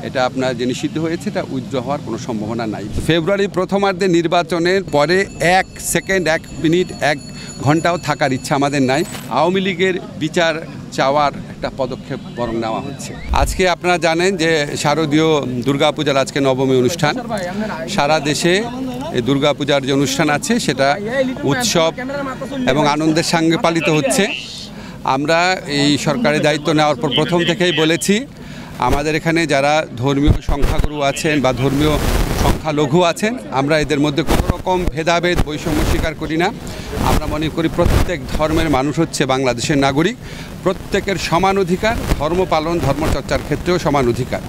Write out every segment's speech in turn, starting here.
এটা আপনার যে নিষিদ্ধ হয়েছে এটা উইথড্র হওয়ার কোনো সম্ভাবনা নাই। ফেব্রুয়ারি প্রথমার্ধে নির্বাচনের পরে 1 সেকেন্ড 1 মিনিট 1 ঘন্টাও থাকার ইচ্ছা আমাদের নাই। আওয়ামী লীগের বিচার চাওয়ার একটা পদক্ষেপ বরং নেওয়া হচ্ছে। আজকে আপনারা জানেন যে শারদীয় দুর্গাপূজার আজকে নবমী অনুষ্ঠান। সারা দেশে এই দুর্গাপূজার যে অনুষ্ঠান আছে সেটা উৎসব এবং আনন্দের সঙ্গে পালিত হচ্ছে। আমরা এই সরকারের দায়িত্ব নেওয়ার পর প্রথম থেকেই বলেছি আমাদের এখানে যারা ধর্মীয় সংখ্যাগুরু আছেন বা ধর্মীয় সংখ্যালঘু আছেন আমরা এদের মধ্যে কোনো রকম ভেদাভেদ বৈষম্য স্বীকার করি না। আমরা মনে করি প্রত্যেক ধর্মের মানুষ হচ্ছে বাংলাদেশের নাগরিক, প্রত্যেকের সমান অধিকার, ধর্ম পালন ধর্মচর্চার ক্ষেত্রেও সমান অধিকার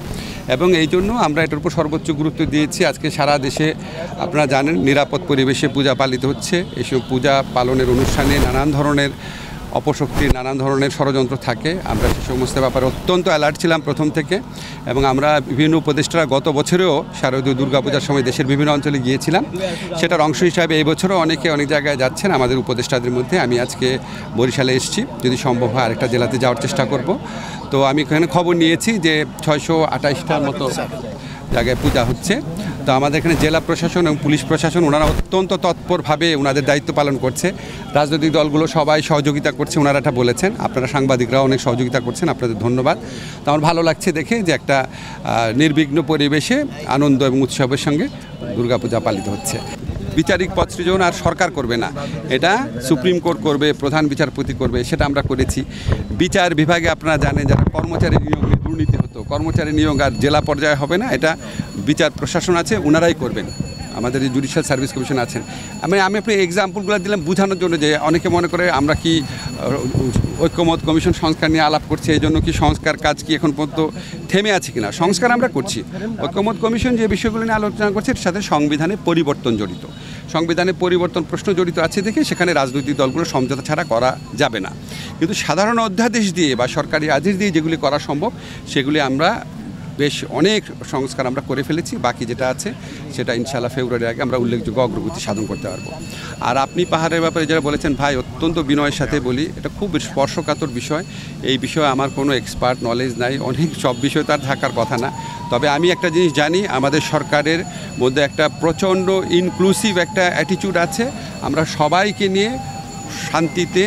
এবং এই জন্য আমরা এটার উপর সর্বোচ্চ গুরুত্ব দিয়েছি। আজকে সারা দেশে আপনারা জানেন নিরাপদ পরিবেশে পূজা পালিত হচ্ছে। এইসব পূজা পালনের অনুষ্ঠানে নানান ধরনের অপশক্তির নানান ধরনের ষড়যন্ত্র থাকে। আমরা সে সমস্ত ব্যাপারে অত্যন্ত অ্যালার্ট ছিলাম প্রথম থেকে এবং আমরা বিভিন্ন উপদেষ্টারা গত বছরেও শারদীয় দুর্গাপূজার সময় দেশের বিভিন্ন অঞ্চলে গিয়েছিলাম। সেটার অংশ হিসাবে এই বছরও অনেকে অনেক জায়গায় যাচ্ছেন আমাদের উপদেষ্টাদের মধ্যে। আমি আজকে বরিশালে এসেছি, যদি সম্ভব হয় আরেকটা জেলাতে যাওয়ার চেষ্টা করব। তো আমি এখানে খবর নিয়েছি যে 628টার মতো জায়গায় পূজা হচ্ছে। তো আমাদের এখানে জেলা প্রশাসন এবং পুলিশ প্রশাসন ওনারা অত্যন্ত তৎপরভাবে ওনাদের দায়িত্ব পালন করছে। রাজনৈতিক দলগুলো সবাই সহযোগিতা করছে, ওনারা এটা বলেছেন। আপনারা সাংবাদিকরাও অনেক সহযোগিতা করছেন, আপনাদের ধন্যবাদ। তো আমার ভালো লাগছে দেখে যে একটা নির্বিঘ্ন পরিবেশে আনন্দ এবং উৎসবের সঙ্গে দুর্গাপূজা পালিত হচ্ছে। বিচারিক পদ সৃজন আর সরকার করবে না, এটা সুপ্রিম কোর্ট করবে, প্রধান বিচারপতি করবে, সেটা আমরা করেছি। বিচার বিভাগে আপনারা জানেন যারা কর্মচারী নিয়োগে দুর্নীতি হতো, কর্মচারী নিয়োগ আর জেলা পর্যায়ে হবে না, এটা বিচার প্রশাসন আছে ওনারাই করবেন। আমাদের যে জুডিশিয়াল সার্ভিস কমিশন আছেন। আমি আপনি এক্সাম্পলগুলো দিলাম বোঝানোর জন্য যে অনেকে মনে করে আমরা কি ঐক্যমত কমিশন সংস্কার নিয়ে আলাপ করছি, এই জন্য কি সংস্কার কাজ কি এখন পর্যন্ত থেমে আছে কিনা? সংস্কার আমরা করছি। ঐক্যমত কমিশন যে বিষয়গুলো নিয়ে আলোচনা করছে এর সাথে সংবিধানে পরিবর্তন জড়িত, সংবিধানে পরিবর্তন প্রশ্ন জড়িত আছে দেখে সেখানে রাজনৈতিক দলগুলো সমঝোতা ছাড়া করা যাবে না। কিন্তু সাধারণ অধ্যাদেশ দিয়ে বা সরকারি আদেশ দিয়ে যেগুলি করা সম্ভব সেগুলি আমরা বেশ অনেক সংস্কার আমরা করে ফেলেছি। বাকি যেটা আছে সেটা ইনশাআল্লাহ ফেব্রুয়ারির আগে আমরা উল্লেখযোগ্য অগ্রগতি সাধন করতে পারবো। আর আপনি পাহাড়ের ব্যাপারে যারা বলেছেন ভাই, অত্যন্ত বিনয়ের সাথে বলি এটা খুব স্পর্শকাতর বিষয়। এই বিষয়ে আমার কোনো এক্সপার্ট নলেজ নাই, অনেক সব বিষয় তার থাকার কথা না। তবে আমি একটা জিনিস জানি, আমাদের সরকারের মধ্যে একটা প্রচণ্ড ইনক্লুসিভ একটা অ্যাটিটিউড আছে। আমরা সবাইকে নিয়ে শান্তিতে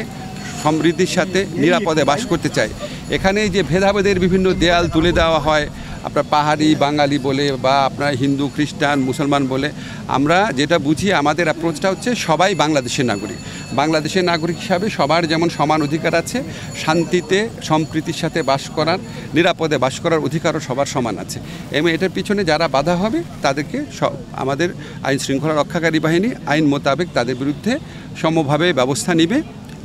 সমৃদ্ধির সাথে নিরাপদে বাস করতে চাই। এখানে যে ভেদাভেদের বিভিন্ন দেয়াল তুলে দেওয়া হয় আপনার পাহাড়ি বাঙালি বলে বা আপনার হিন্দু খ্রিস্টান মুসলমান বলে, আমরা যেটা বুঝি আমাদের অ্যাপ্রোচটা হচ্ছে সবাই বাংলাদেশের নাগরিক। বাংলাদেশের নাগরিক হিসাবে সবার যেমন সমান অধিকার আছে, শান্তিতে সম্প্রীতির সাথে বাস করার, নিরাপদে বাস করার অধিকারও সবার সমান আছে। এবং এটার পিছনে যারা বাধা হবে তাদেরকে আমাদের আইন শৃঙ্খলা রক্ষাকারী বাহিনী আইন মোতাবেক তাদের বিরুদ্ধে সমভাবে ব্যবস্থা নেবে।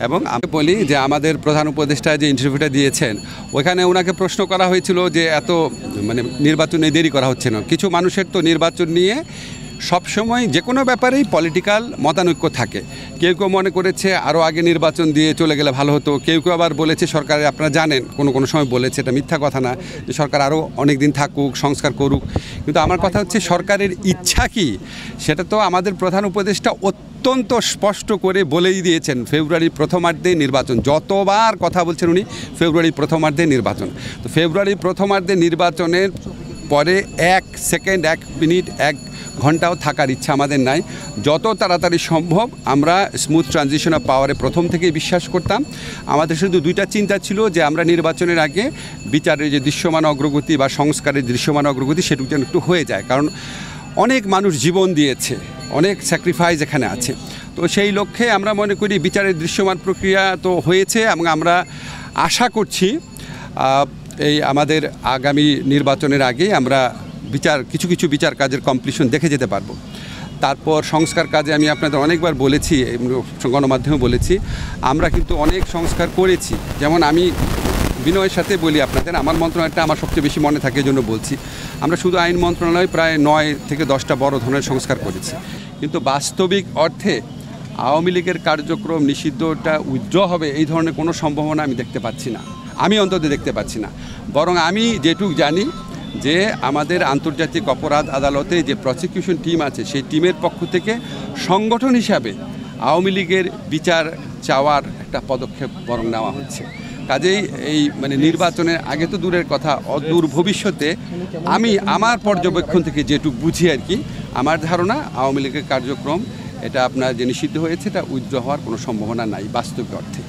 এবং আমি বলি যে আমাদের প্রধান উপদেষ্টা যে ইন্টারভিউটা দিয়েছেন ওইখানে ওনাকে প্রশ্ন করা হয়েছিল যে এত নির্বাচনে দেরি করা হচ্ছে না। কিছু মানুষের তো নির্বাচন নিয়ে সবসময় যে কোনো ব্যাপারেই পলিটিক্যাল মতানৈক্য থাকে। কেউ কেউ মনে করেছে আরও আগে নির্বাচন দিয়ে চলে গেলে ভালো হতো, কেউ কেউ আবার বলেছে সরকারের, আপনারা জানেন কোনো সময় বলেছে, এটা মিথ্যা কথা না, যে সরকার আরও অনেক দিন থাকুক, সংস্কার করুক। কিন্তু আমার কথা হচ্ছে সরকারের ইচ্ছা কি সেটা তো আমাদের প্রধান উপদেষ্টা অত্যন্ত স্পষ্ট করে বলেই দিয়েছেন। ফেব্রুয়ারির প্রথমার্ধে নির্বাচন, যতবার কথা বলছেন উনি ফেব্রুয়ারির প্রথমার্ধে নির্বাচন। তো ফেব্রুয়ারির প্রথমার্ধে নির্বাচনের পরে 1 সেকেন্ড 1 মিনিট 1 ঘন্টাও থাকার ইচ্ছা আমাদের নাই। যত তাড়াতাড়ি সম্ভব আমরা স্মুথ ট্রানজিশন অফ পাওয়ারে প্রথম থেকেই বিশ্বাস করতাম। আমাদের শুধু দুইটা চিন্তা ছিল যে আমরা নির্বাচনের আগে বিচারের যে দৃশ্যমান অগ্রগতি বা সংস্কারের দৃশ্যমান অগ্রগতি সেটুকু যেন একটু হয়ে যায়, কারণ অনেক মানুষ জীবন দিয়েছে, অনেক স্যাক্রিফাইস এখানে আছে। তো সেই লক্ষ্যে আমরা মনে করি বিচারের দৃশ্যমান প্রক্রিয়া তো হয়েছে এবং আমরা আশা করছি এই আমাদের আগামী নির্বাচনের আগে আমরা কিছু কিছু বিচার কাজের কমপ্লিশন দেখে যেতে পারবো। তারপর সংস্কার কাজে আমি আপনাদের অনেকবার বলেছি, গণমাধ্যমে বলেছি, আমরা কিন্তু অনেক সংস্কার করেছি। যেমন আমি বিনয়ের সাথে বলি আপনাদের, আমার মন্ত্রণালয়টা আমার সবচেয়ে বেশি মনে থাকে, এই জন্য বলছি। আমরা শুধু আইন মন্ত্রণালয় প্রায় 9 থেকে 10টা বড় ধরনের সংস্কার করেছি। কিন্তু বাস্তবিক অর্থে আওয়ামী লীগের কার্যক্রম নিষিদ্ধটা উইথড্র হবে এই ধরনের কোনো সম্ভাবনা আমি দেখতে পাচ্ছি না, আমি অন্তত দেখতে পাচ্ছি না। বরং আমি যেটুকু জানি যে আমাদের আন্তর্জাতিক অপরাধ আদালতে যে প্রসিকিউশন টিম আছে সেই টিমের পক্ষ থেকে সংগঠন হিসাবে আওয়ামী লীগের বিচার চাওয়ার একটা পদক্ষেপ বরং নেওয়া হচ্ছে। কাজেই এই মানে নির্বাচনের আগে তো দূরের কথা, অদূর ভবিষ্যতে আমি আমার পর্যবেক্ষণ থেকে যেটুকু বুঝি আর কি, আমার ধারণা আওয়ামী লীগের কার্যক্রম এটা আপনার যে নিষিদ্ধ হয়েছে এটা উইথড্র হওয়ার কোনো সম্ভাবনা নাই বাস্তবিক অর্থে।